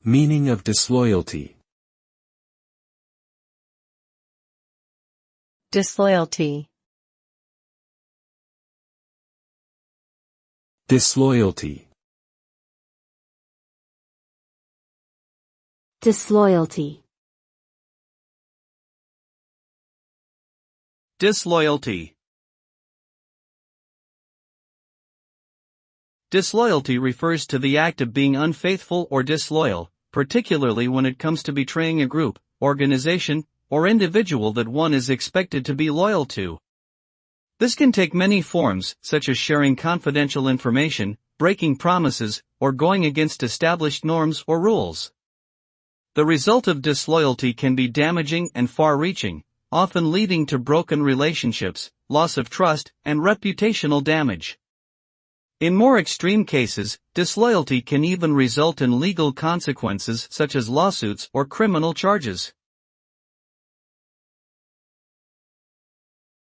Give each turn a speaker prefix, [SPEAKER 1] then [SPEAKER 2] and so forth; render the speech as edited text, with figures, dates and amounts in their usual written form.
[SPEAKER 1] Meaning of disloyalty.
[SPEAKER 2] Disloyalty.
[SPEAKER 1] Disloyalty.
[SPEAKER 3] Disloyalty.
[SPEAKER 4] Disloyalty. Disloyalty refers to the act of being unfaithful or disloyal, particularly when it comes to betraying a group, organization, or individual that one is expected to be loyal to. This can take many forms, such as sharing confidential information, breaking promises, or going against established norms or rules. The result of disloyalty can be damaging and far-reaching, often leading to broken relationships, loss of trust, and reputational damage. In more extreme cases, disloyalty can even result in legal consequences such as lawsuits or criminal charges.